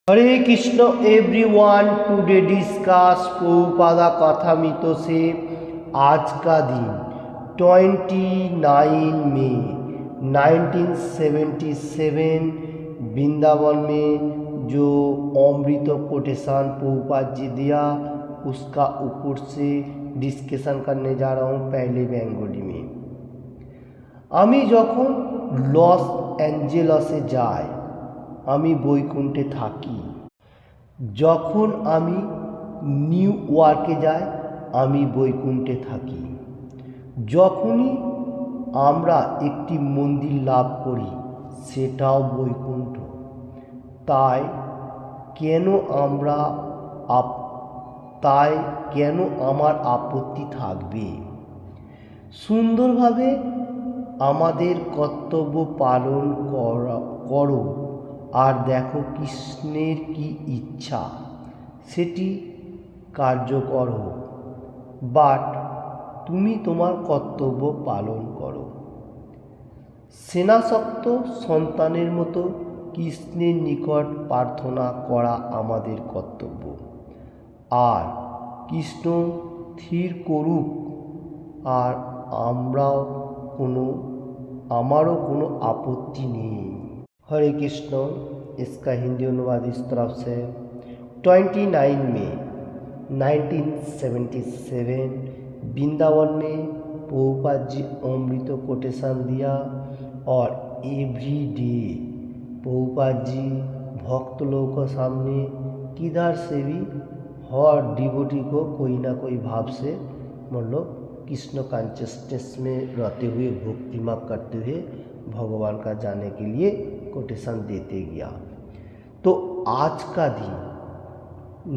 हरे Krishna everyone. Today discuss Prabhupada Kathamrit से आज का दिन 29 मई 1977 वृंदावन में जो अमृत कोटेशन प्रभुपाद जी दिया उसका ऊपर से डिस्कशन करने जा रहा हूँ। पहले बेंगली में আমি যখন লস অ্যাঞ্জেলসে যাই আমি বৈকুণ্ঠে থাকি, যখন আমি নিউ ইয়র্কে যাই আমি বৈকুণ্ঠে থাকি। যখনই আমরা একটি মন্দির লাভ করি সেটাও বৈকুণ্ঠ। তাই কেন আমার আপত্তি থাকবে? সুন্দরভাবে আমাদের কর্তব্য পালন করো আর দেখো কৃষ্ণের কি ইচ্ছা সেটি কার্যকর হোক, বাট তুমি তোমার কর্তব্য পালন করো। সেনাসক্ত সন্তানের মতো কৃষ্ণের নিকট প্রার্থনা করা আমাদের কর্তব্য, আর কৃষ্ণ স্থির করুক। আর আমারও কোনো आपत्ति नहीं। हरे कृष्ण। इसका हिंदी अनुवाद इस तरफ से 29 मई 1977 वृंदावन में प्रभुपाद जी अमृत कोटेशन दिया और एवरी डे प्रभुपाद जी भक्त लोगों के सामने किधर से भी हर डिवोटी को कोई ना कोई भाव से मतलब कृष्ण कॉन्शियसनेस में रहते हुए भक्तिमाग करते हुए भगवान का जाने के लिए कोटेशन देते गया। तो आज का दिन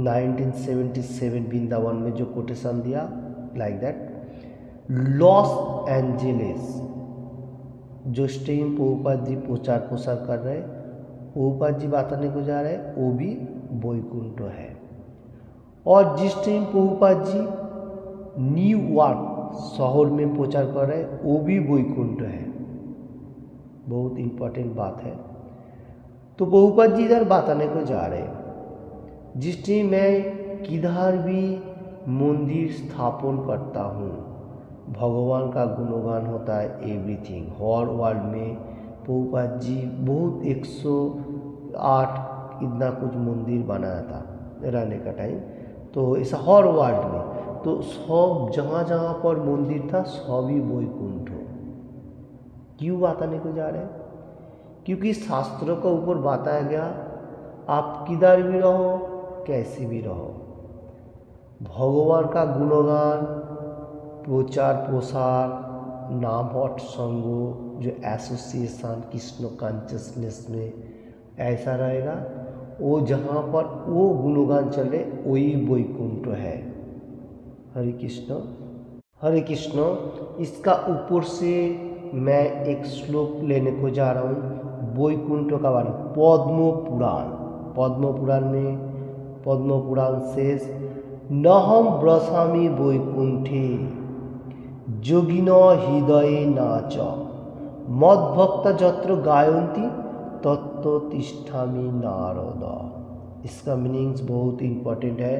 1977 वृंदावन में जो कोटेशन दिया लाइक दैट लॉस एंजलिस जो टाइम प्रभुपाद जी प्रचार प्रसार कर रहे, प्रभुपाद जी बताने को जा रहे वो भी वैकुंठ है। और जिस time Prabhupada ji new York शहर में प्रचार कर रहे वो भी वैकुंठ है। बहुत इम्पोर्टेंट बात है। तो प्रभुपाद जी इधर बताने को जा रहे जिस टाइम मैं किधर भी मंदिर स्थापन करता हूँ भगवान का गुणगान होता है एवरीथिंग। हर वर्ल्ड में प्रभुपाद जी बहुत 108 इतना कुछ मंदिर बनाया था रहने का टाइम। तो ऐसा हर वर्ल्ड में तो सब जहाँ जहाँ पर मंदिर था सभी वैकुंठ हो। क्यों बताने को जा रहे हैं? क्योंकि शास्त्रों के ऊपर बताया गया आप किधर भी रहो कैसे भी रहो भगवान का गुणगान प्रचार प्रसार नाम हट संग जो एसोसिएशन कृष्ण कॉन्शियसनेस में ऐसा रहेगा वो जहाँ पर वो गुणगान चले वही वैकुंठ है। हरे कृष्ण। हरे कृष्ण। इसका ऊपर से मैं एक श्लोक लेने को जा रहा हूँ वैकुंठ का वर्णन पद्म पुराण। पद्म पुराण में पद्म पुराण शेष नहम ब्रसामि वैकुंठे যোগিন হৃদয়ে নাচ मद्भक्त जत्र गायन्ति तत्व तिष्ठामि नारद। इसका मीनिंग्स बहुत इम्पोर्टेंट है।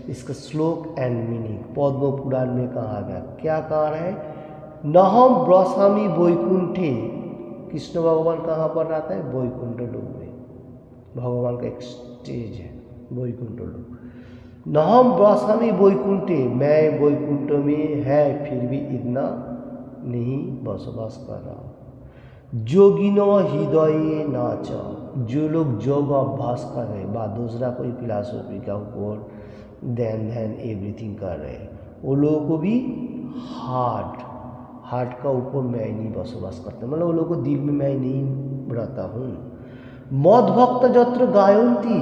इसका श्लोक एंड मीनिंग पद्म पुराण में कहा गया। क्या कहा है? नहम ब्रसामि वैकुंठे। कृष्ण भगवान कहाँ पर रहता है? वैकुंठ लोक में। भगवान का एक स्टेज है वैकुंठ लोक। नहम ब्रसामि वैकुंठे मैं वैकुंठ में है फिर भी इतना नहीं बसवास कर रहा। जोगिनो हृदय नाच जो लोग योग अभ्यास कर रहे बा दूसरा कोई फिलासफी का ऊपर ध्यान एवरीथिंग कर रहे वो लोगों को भी हार्ट का ऊपर मैं नहीं बसवास करता मतलब वो लोगों को दिल में मैं नहीं रहता हूँ। मद्भक्त जत्र गायन्ति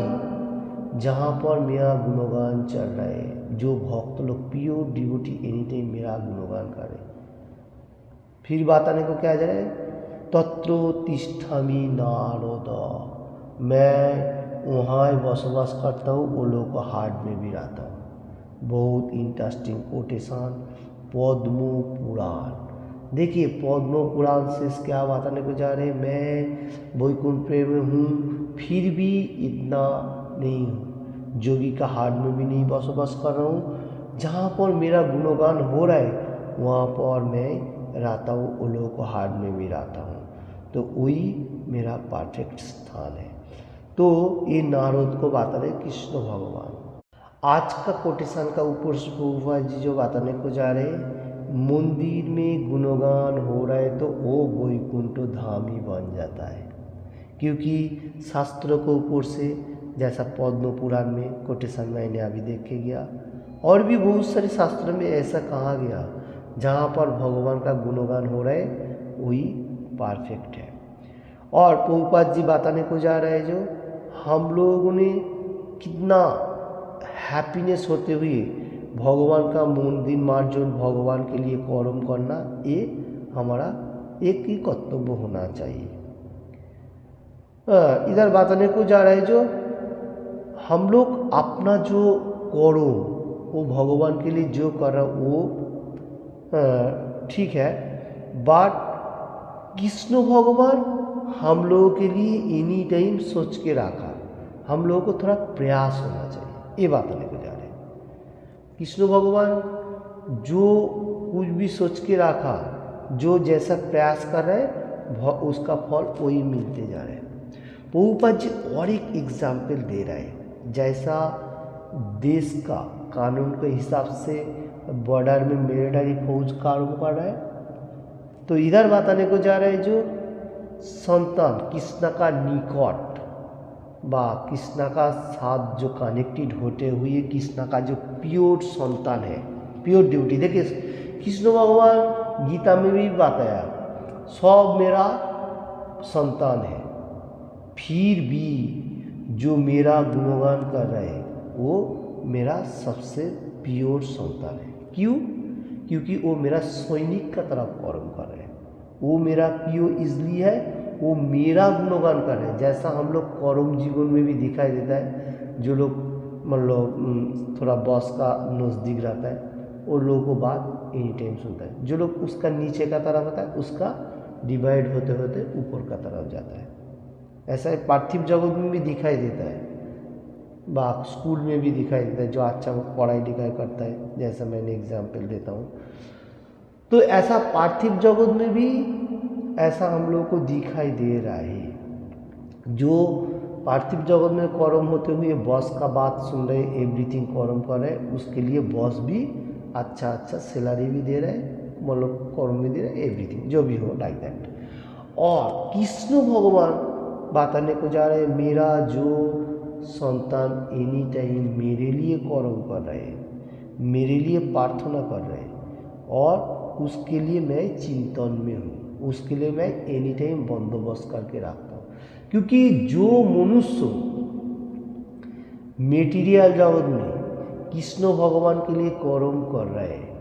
जहाँ पर मेरा गुणगान चल रहा है जो भक्त लोग प्योर डिवोटी एनी टाइम मेरा गुणगान करे। फिर बात आने को क्या जाए तत्र तिष्ठामि नारद मैं वहाँ बसवास करता हूँ वो लोग को हार्ट में भी रहता हूँ। बहुत इंटरेस्टिंग कोटेशन पद्म पुराण। देखिए पद्म पुराण से क्या बताने को जा रहे हैं मैं वैकुंठ में हूँ फिर भी इतना नहीं हूँ, जोगी का हार्ट में भी नहीं बसोबास कर रहा हूँ। जहाँ पर मेरा गुणगान हो रहा है वहाँ पर मैं रहता हूँ, उन लोगों को हार्ट में भी रहता हूँ, तो वही मेरा परफेक्ट स्थान है। तो ये नारद को बता रहे कृष्ण भगवान। आज का कोटेशन का ऊपर से प्रभुपाद जी जो बताने को जा रहे, मंदिर में गुणगान हो रहा है तो वो वैकुंठ धाम ही बन जाता है, क्योंकि शास्त्रों को ऊपर से, जैसा पद्म पुराण में कोटेशन मैंने अभी देखे गया, और भी बहुत सारे शास्त्रों में ऐसा कहा गया जहाँ पर भगवान का गुणगान हो रहा है वही परफेक्ट है। और प्रभुपाद जी बताने को जा रहे हैं जो हम लोगों ने कितना हैप्पीनेस होते हुए भगवान का मंदिर मार्जन, भगवान के लिए कर्म करना, ये हमारा एक ही कर्तव्य होना चाहिए। इधर बताने को जा रहा है जो हम लोग अपना जो करो वो भगवान के लिए जो कर रहा वो ठीक है, बट कृष्ण भगवान हम लोगों के लिए एनी टाइम सोच के रखा, हम लोगों को थोड़ा प्रयास होना चाहिए, ये बात बताने को जा रहे हैं। कृष्ण भगवान जो कुछ भी सोच के रखा, जो जैसा प्रयास कर रहे हैं उसका फल वही मिलते जा रहे हैं। प्रभुपाद जी और एक एग्जाम्पल दे रहे हैं, जैसा देश का कानून के हिसाब से बॉर्डर में मिलिट्री फौज काम कर रहा है, तो इधर बताने को जा रहे हैं जो संतान कृष्ण का निकट बा कृष्ण का साथ जो कनेक्टेड होते हुए कृष्ण का जो प्योर संतान है, प्योर ड्यूटी। देखिए कृष्ण भगवान गीता में भी बताया सब मेरा संतान है, फिर भी जो मेरा गुणगान कर रहा है वो मेरा सबसे प्योर संतान है। क्यों? क्योंकि वो मेरा सैनिक का तरफ कर्म कर रहे हैं, वो मेरा प्योर इसलिए है, वो मेरा गुणगान कर रहे हैं। जैसा हम लोग कर्म जीवन में भी दिखाई देता है, जो लोग मतलब थोड़ा बॉस का नज़दीक रहता है वो लोगों को बात एनी टाइम सुनता है, जो लोग उसका नीचे का तरफ होता है उसका डिवाइड होते होते ऊपर का तरफ जाता है। ऐसा पार्थिव जगत में भी दिखाई देता है, बा स्कूल में भी दिखाई देता है, जो अच्छा पढ़ाई लिखाई करता है, जैसा मैंने एग्जाम्पल देता हूँ। तो ऐसा पार्थिव जगत में भी ऐसा हम लोग को दिखाई दे रहा है, जो पार्थिव जगत में कर्म होते हुए बॉस का बात सुन रहे, एवरीथिंग कर्म कर रहे, उसके लिए बॉस भी अच्छा अच्छा सैलरी भी दे रहे, मतलब कर्म भी दे रहे, एवरीथिंग जो भी हो लाइक दैट। और कृष्ण भगवान बताने को जा रहे, मेरा जो संतान एनी टाइम मेरे लिए कर्म कर रहे हैं, मेरे लिए प्रार्थना कर रहे हैं, और उसके लिए मैं चिंतन में हूँ, उसके लिए मैं एनी टाइम बंदोबस्त करके रखता हूँ। क्योंकि जो मनुष्य मेटीरियल जगत में कृष्ण भगवान के लिए कर्म कर रहे हैं,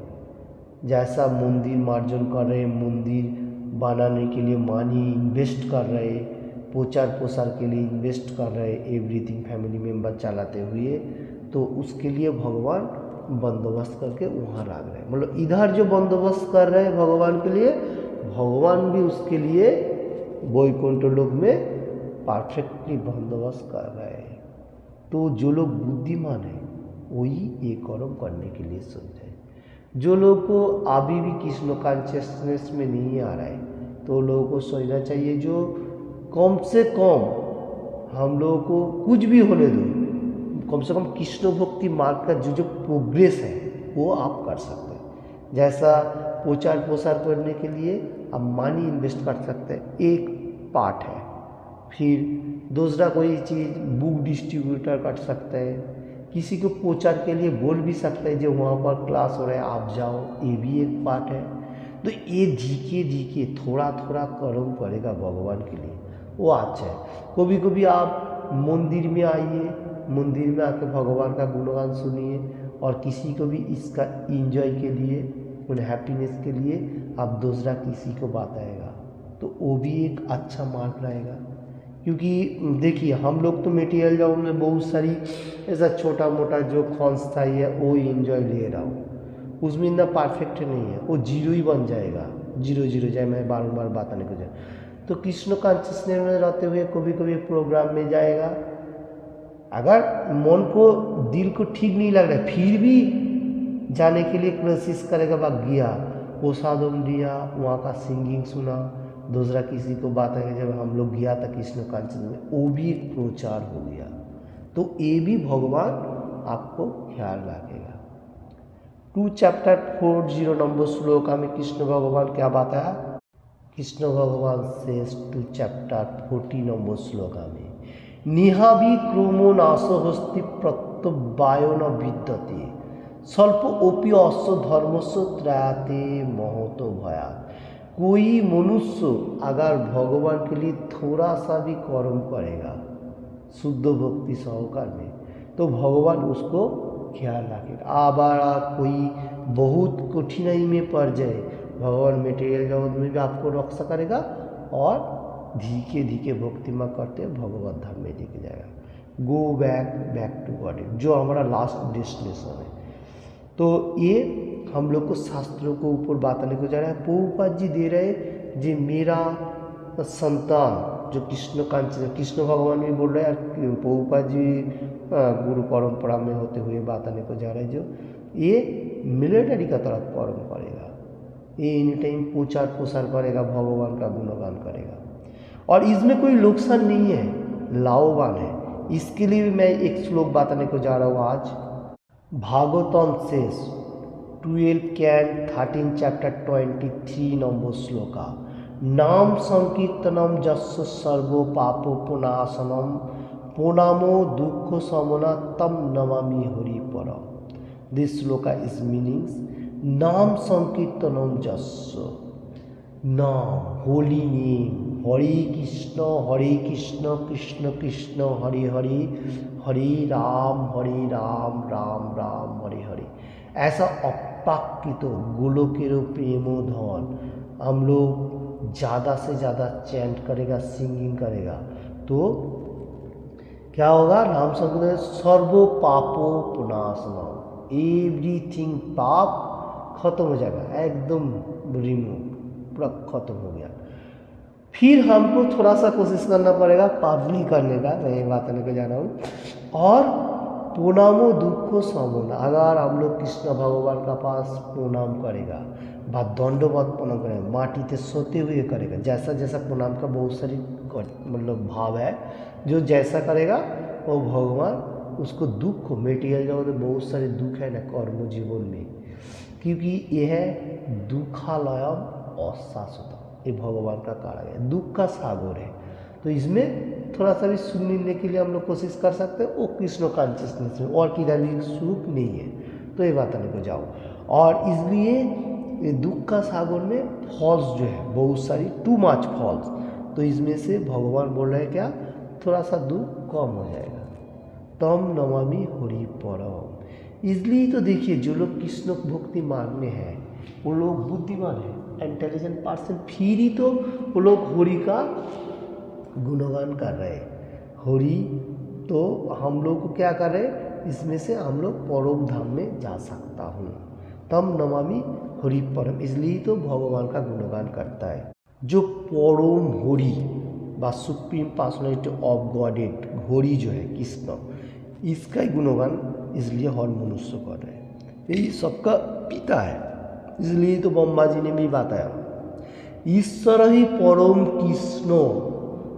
जैसा मंदिर मार्जन कर रहे, मंदिर बनाने के लिए मनी इन्वेस्ट कर रहे, प्रचार प्रसार के लिए इन्वेस्ट कर रहे, एवरीथिंग फैमिली मेम्बर चलाते हुए, तो उसके लिए भगवान बंदोबस्त करके वहाँ रख रहे हैं। मतलब इधर जो बंदोबस्त कर रहे हैं भगवान के लिए, भगवान भी उसके लिए वैकुंठ लोक में परफेक्टली बंदोबस्त कर रहे हैं। तो जो लोग बुद्धिमान हैं वही ये कर्म करने के लिए सोच रहे हैं। जो लोग को अभी भी कृष्ण कॉन्शियसनेस में नहीं आ रहा है, तो लोगों को सोचना चाहिए जो कम से कम हम लोगों को कुछ भी होने दो, कम से कम कृष्ण भक्ति मार्ग का जो जो प्रोग्रेस है वो आप कर सकते हैं। जैसा प्रचार प्रसार करने के लिए आप मनी इन्वेस्ट कर सकते हैं, एक पार्ट है। फिर दूसरा कोई चीज़ बुक डिस्ट्रीब्यूटर कर सकते हैं, किसी को प्रचार के लिए बोल भी सकते हैं जो वहाँ पर क्लास हो रहा है आप जाओ, ये भी एक पार्ट है। तो ये धीरे धीरे थोड़ा थोड़ा कर्म करेगा भगवान के लिए, वो अच्छा है। कभी कभी आप मंदिर में आइए, मंदिर में आके भगवान का गुणगान सुनिए, और किसी को भी इसका एंजॉय के लिए, उन हैप्पीनेस के लिए आप दूसरा किसी को बताएगा, तो वो भी एक अच्छा मार्ग रहेगा। क्योंकि देखिए हम लोग तो मटेरियल जॉब में बहुत सारी ऐसा छोटा मोटा जो खौंसता है वो एंजॉय ले रहा हूँ, उसमें इतना परफेक्ट नहीं है, वो जीरो ही बन जाएगा, जीरो जीरो जाए, मैं बार बार बताने को जाए। तो कृष्ण कॉन्शियसनेस में रहते हुए कभी कभी प्रोग्राम में जाएगा। अगर मन को दिल को ठीक नहीं लग रहा है फिर भी जाने के लिए कोशिश करेगा, वह गया प्रसादम दिया, वहाँ का सिंगिंग सुना, दूसरा किसी को बात है जब हम लोग गया था कृष्ण कॉन्शियस में, वो भी एक प्रचार हो गया। तो ये भी भगवान आपको ख्याल रखेगा। 2 चैप्टर 40 नंबर श्लोक में कृष्ण भगवान क्या बताया? कृष्ण भगवान से 2 चैप्टर 40 नंबर श्लोक में निहाभि क्रोमो नाशो हस्ति प्रत्यवायो न विद्यते स्वल्प ओपी अश्व धर्मस्व त्राते महतो भया। कोई मनुष्य अगर भगवान के लिए थोड़ा सा भी कर्म करेगा शुद्ध भक्ति सहकार में तो भगवान उसको ख्याल रखेगा। अगर कोई बहुत कठिनाई में पड़ जाए भगवान मटेरियल जगत में भी आपको रक्षा करेगा और धीरे धीरे भक्तिमा करते भगवत धाम में लेके जाएगा। गो बैक टू गॉड, जो हमारा लास्ट डेस्टिनेशन है। तो ये हम लोग को शास्त्रों को ऊपर बताने को जा रहा है। प्रभुपाद जी दे रहे जी मेरा संतान जो कृष्ण कांचन, कृष्ण भगवान भी बोल रहे हैं, प्रभुपाद जी गुरु परंपरा में होते हुए बताने को जा रहे हैं, जो ये मिलिट्री का तरफ कर्म करेगा, ये एनी टाइम प्रचार प्रसार करेगा, भगवान का गुणगान करेगा और इसमें कोई नुकसान नहीं है, लाभवान है। इसके लिए भी मैं एक श्लोक बताने को जा रहा हूँ आज। भागवतम शेष 12 कैन 13 चैप्टर 23 नंबर श्लोका नाम संकीर्तनम जस्य सर्वो पापो पुनाशनम पुनामो दुख समना तम नमामि हरि पर। दिस श्लोका इज मीनिंग्स नाम संकीर्तनम जस्य, नाम होली नेम, हरे कृष्ण कृष्ण कृष्ण हरे हरे, हरे राम राम राम हरे हरे। ऐसा अपाकृत गोलोकेर प्रेमोधन हम लोग ज़्यादा से ज़्यादा चैंट करेगा, सिंगिंग करेगा तो क्या होगा? नाम संकीर्तन सर्वो पापो पुनाशनम, एवरीथिंग पाप खत्म हो जाएगा, एकदम रिमूव, पूरा खत्म हो गया। फिर हमको थोड़ा सा कोशिश करना पड़ेगा पाप नहीं करने का, मैं ये बात लेकर जा रहा हूँ। और प्रणामो दुखो समोना, अगर हम लोग कृष्ण भगवान का पास प्रणाम करेगा बा दंडवत प्रणाम करेगा, माटीते सोते हुए करेगा, जैसा जैसा प्रणाम का बहुत सारी मतलब भाव है, जो जैसा करेगा वो भगवान उसको दुख मेटेरियल जगत में बहुत सारे दुख है ना कर्म जीवन में, क्योंकि यह है दुखालयम अशाश्वत, ये भगवान का कारण है, दुख का सागर है। तो इसमें थोड़ा सा भी सुख मिलने के लिए हम लोग कोशिश कर सकते हैं, वो कृष्ण कॉन्शियसनेस में, और किधर भी सुख नहीं है। तो ये बात आने को जाओ। और इसलिए ये दुख का सागर में फॉल्स जो है बहुत सारी, टू मच फॉल्स, तो इसमें से भगवान बोल रहे हैं क्या, थोड़ा सा दुख कम हो जाएगा। तम नमामि हरि परम। इसलिए तो देखिए जो लोग कृष्ण भक्ति मार्ग में है वो लोग बुद्धिमान है, इंटेलिजेंट पर्सन, फिर ही तो वो लोग हरि का गुणगान कर रहे हैं। हरि तो हम लोग को क्या कर रहे हैं, इसमें से हम लोग परम धाम में जा सकता हूँ। तम नमामि हरि परम, इसलिए तो भगवान का गुणगान करता है। जो परम हरि व supreme personality of godhead Hari जो है कृष्ण, इसका ही गुणगान इसलिए हर मनुष्य कर रहे हैं, यही सबका पिता है। इसलिए तो ब्रह्मा जी ने भी बताया ईश्वर ही परम कृष्ण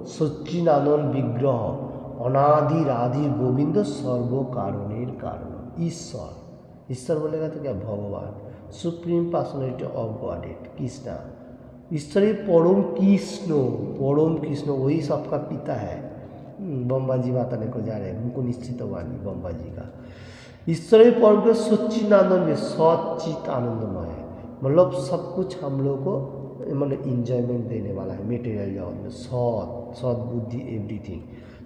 सच्चिदानंद विग्रह अनादि राधि गोविंद सर्व कारणेर कारण। ईश्वर बोलेगा तो क्या, भगवान, supreme personality of godhead Krishna, ईश्वर ही परम कृष्ण वही सबका पिता है। ब्रह्मा जी बताने को जा रहे हैं, उनको निश्चित वाणी ब्रह्मा जी का। ईश्वर ही परम सच्चिदानंद, सचित आनंदमय है, मतलब सब कुछ हम लोग को मतलब इंजॉयमेंट देने वाला है मेटेरियल जगत में। सत बुद्धि एवरीथिंग,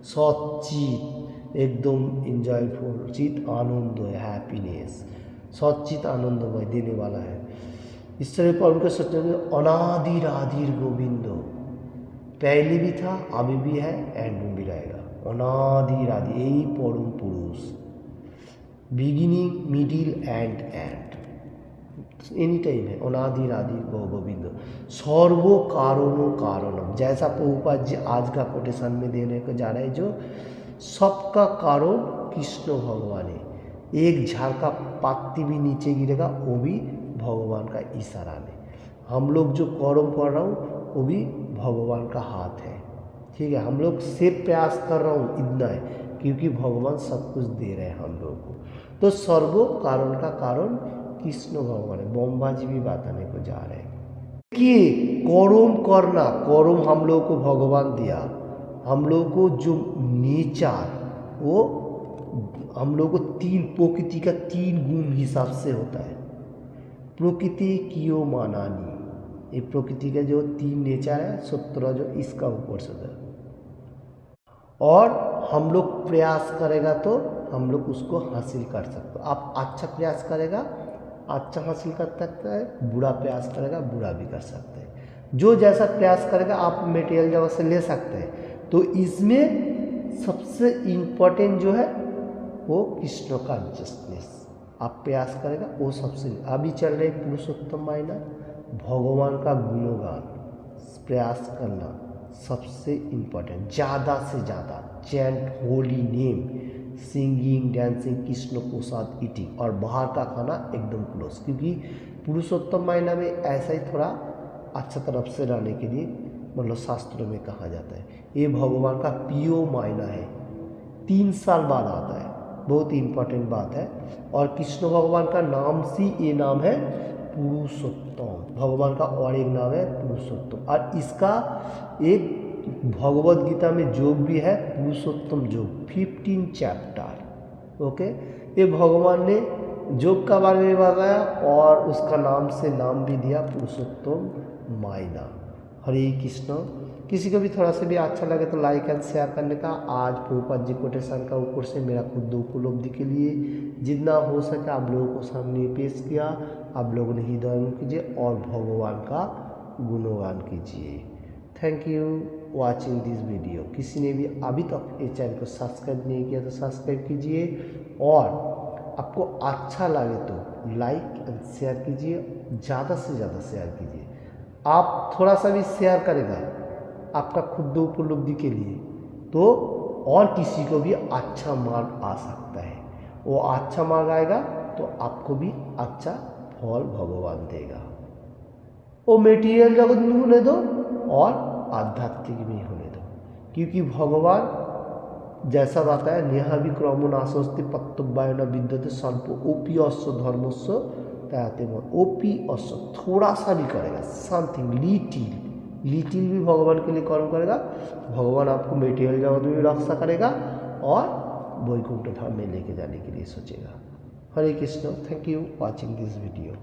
सचित एकदम इंजॉयफुल, चित आनंद है, हैप्पीनेस, सचित आनंदमय देने वाला है। ईश्वर परम के सत्य अनादि राधि गोविंद, पहले भी था अभी भी है एंड में भी रहेगा। अनादि राधि यही परम पुरुष, beginning middle and and, any time है, अनादिरादि भव गोविंद सर्व कारणों कारणम। जैसा प्रभुपाद जी आज का कोटेशन में देने को जा रहे हैं, जो सबका कारण कृष्ण भगवान है। एक झाड़ का पत्ती भी नीचे गिरेगा वो भी भगवान का इशारा में। हम लोग जो कर्म कर रहा हूँ वो भी भगवान का हाथ है, ठीक है। हम लोग से प्रयास कर रहा हूँ इतना है क्योंकि भगवान सब कुछ दे रहे हैं हम लोगों को। तो सर्वो कारण का कारण कृष्ण भगवान है। ब्रह्मा जी भी बताने को जा रहे हैं। देखिए कर्म करना, कर्म हम लोगों को भगवान दिया। हम लोगों को जो नेचर वो हम लोग को तीन प्रकृति का तीन गुण हिसाब से होता है। प्रकृति कियो मानानी, ये प्रकृति का जो तीन नेचर है 17 जो इसका ऊपर से है। और हम लोग प्रयास करेगा तो हम लोग उसको हासिल कर सकते हो। आप अच्छा प्रयास करेगा अच्छा हासिल कर सकता है, बुरा प्रयास करेगा बुरा भी कर सकते हैं। जो जैसा प्रयास करेगा आप मटेरियल जगह से ले सकते हैं। तो इसमें सबसे इम्पोर्टेंट जो है वो कृष्ण का जस्टिस आप प्रयास करेगा वो सबसे। अभी चल रहे पुरुषोत्तम महीना, भगवान का गुणगान प्रयास करना सबसे इम्पोर्टेंट। ज़्यादा से ज़्यादा chant holy name, singing, dancing, Krishna prasad eating, और बाहर का खाना एकदम क्लोज। क्योंकि पुरुषोत्तम महीना में ऐसा ही थोड़ा अच्छा तरफ से रहने के लिए मतलब शास्त्रों में कहा जाता है। ये भगवान का पियो महीना है, 3 साल बाद आता है, बहुत ही इम्पोर्टेंट बात है। और कृष्ण भगवान का नाम से ये नाम है पुरुषोत्तम। भगवान का और एक नाम है पुरुषोत्तम। और इसका एक भगवद गीता में योग भी है, पुरुषोत्तम योग 15 चैप्टर। ओके, ये भगवान ने योग का बारे में बताया और उसका नाम से नाम भी दिया पुरुषोत्तम मायना। हरे कृष्ण। किसी को भी थोड़ा सा भी अच्छा लगे तो लाइक एंड शेयर करने का। आज प्रभुपाद जी कोटेशन का ऊपर से मेरा खुद उपलब्धि के लिए जितना हो सके आप लोगों को सामने पेश किया। आप लोगों ने हृदय कीजिए और भगवान का गुणगान कीजिए। Thank you watching this video. किसी ने भी अभी तक इस चैनल को सब्सक्राइब नहीं किया तो सब्सक्राइब कीजिए, और आपको अच्छा लगे तो लाइक एंड शेयर कीजिए, ज़्यादा से ज़्यादा शेयर कीजिए। आप थोड़ा सा भी शेयर करेगा आपका खुद उपलब्धि के लिए तो और किसी को भी अच्छा मार्ग आ सकता है। वो अच्छा मार्ग आएगा तो आपको भी अच्छा फल भगवान देगा। वो मटेरियल जगत में होने दो और आध्यात्मिक में होने दो, क्योंकि भगवान जैसा बताया नेहा भी क्रमो नाशोस्ति पत्तव्य न विद्यते स्वल्प ओपी अश्व धर्मस्व तयाते मन। ओपी अश्व थोड़ा सा भी करेगा, समथिंग लिटिल भी भगवान के लिए कर्म करेगा, भगवान आपको मटेरियल जगत में भी रक्षा करेगा और वैकुंठ धाम में लेके जाने के लिए सोचेगा। Hare Krishna. Thank you watching this video.